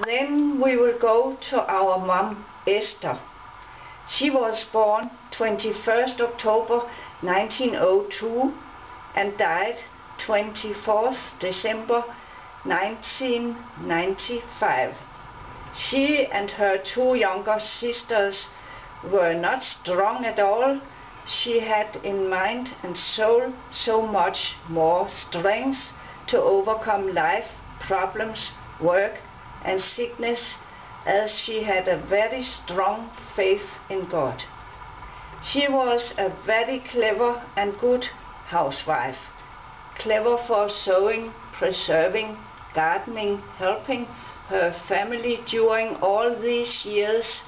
Then we will go to our mom, Esther. She was born 21st October 1902 and died 24th December 1995. She and her two younger sisters were not strong at all. She had in mind and soul so much more strength to overcome life problems, work and sickness, as she had a very strong faith in God. She was a very clever and good housewife, clever for sewing, preserving, gardening, helping her family during all these years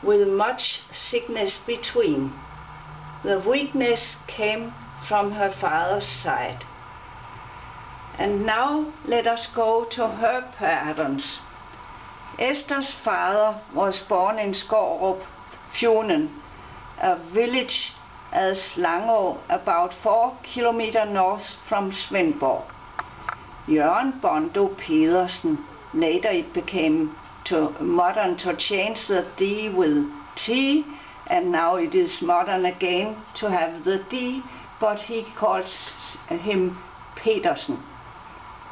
with much sickness between. The weakness came from her father's side. And now let us go to her parents. Esther's father was born in Skårup, Funen, a village as Langå, about 4 kilometers north from Svendborg. Jørgen Bondo Pedersen, later it became modern to change the D with T, and now it is modern again to have the D, but he calls him Petersen.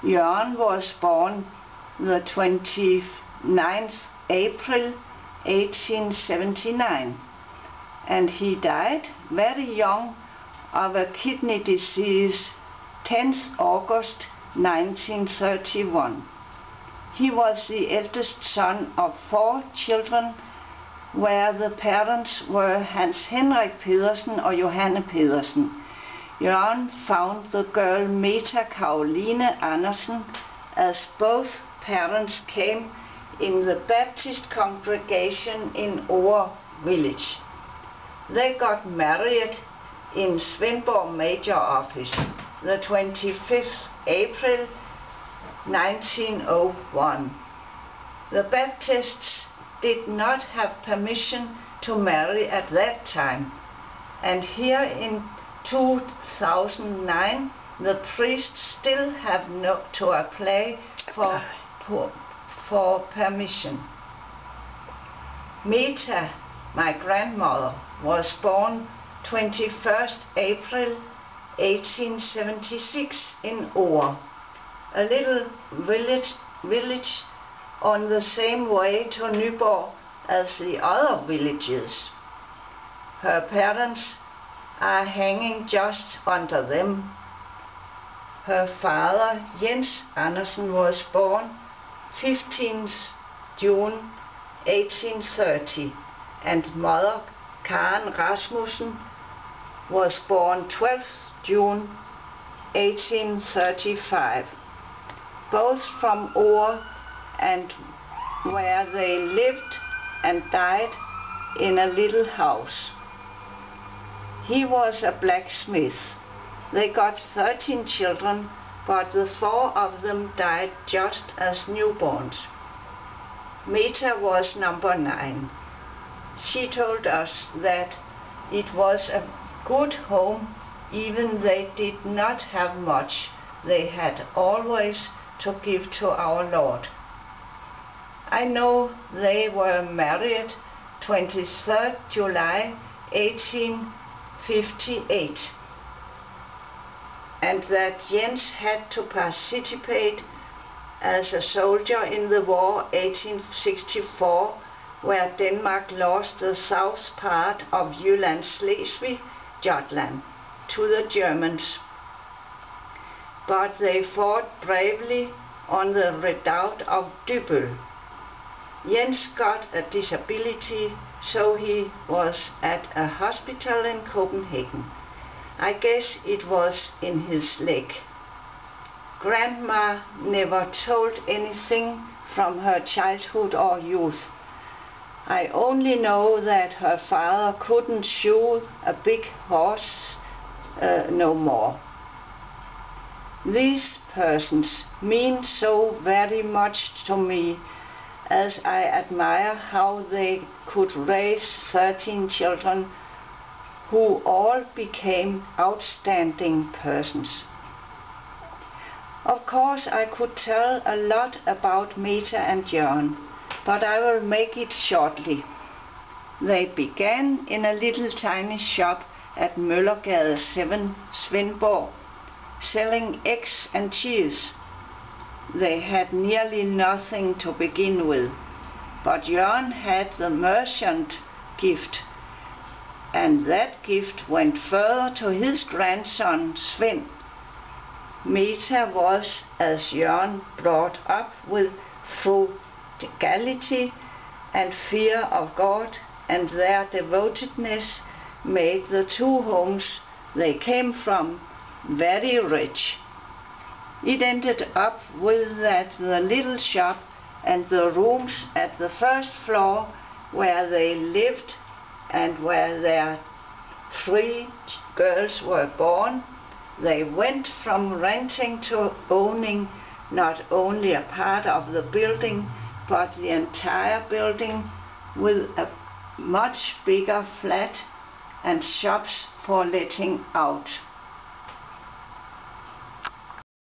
Jørgen was born the 29th April 1879, and he died very young of a kidney disease 10th August 1931. He was the eldest son of 4 children, where the parents were Hans Henrik Pedersen og Johanne Petersen. Jørgen found the girl Meta Caroline Andersen, as both parents came in the Baptist congregation in Oure village. They got married in Svendborg Major Office the 25th April 1901. The Baptists did not have permission to marry at that time, and here in 2009 the priests still have to apply for permission. Meta, my grandmother, was born 21st April 1876 in Oure, a little village on the same way to Nyborg as the other villages. Her parents are hanging just under them. Her father, Jens Andersen, was born 15th June 1830, and mother, Karen Rasmussen, was born 12th June 1835, both from Oure, and where they lived and died in a little house. He was a blacksmith. They got 13 children, but the 4 of them died just as newborns. Meta was number 9. She told us that it was a good home, even they did not have much. They had always to give to our Lord. I know they were married 23rd July 1858, and that Jens had to participate as a soldier in the war 1864, where Denmark lost the south part of Jylland, Slesvig, Jutland, to the Germans. But they fought bravely on the redoubt of Dybbøl. Jens got a disability, so he was at a hospital in Copenhagen. I guess it was in his leg. Grandma never told anything from her childhood or youth. I only know that her father couldn't shoe a big horse no more. These persons mean so very much to me, as I admire how they could raise 13 children who all became outstanding persons. Of course I could tell a lot about Meta and Jørgen, but I will make it shortly. They began in a little tiny shop at Møllergade 7, Svendborg, selling eggs and cheese. They had nearly nothing to begin with, but Jørgen had the merchant gift, and that gift went further to his grandson Svend. Meta was, as Jørgen, brought up with frugality and fear of God, and their devotedness made the two homes they came from very rich. It ended up with that the little shop and the rooms at the first floor where they lived and where their 3 girls were born, they went from renting to owning not only a part of the building, but the entire building, with a much bigger flat and shops for letting out.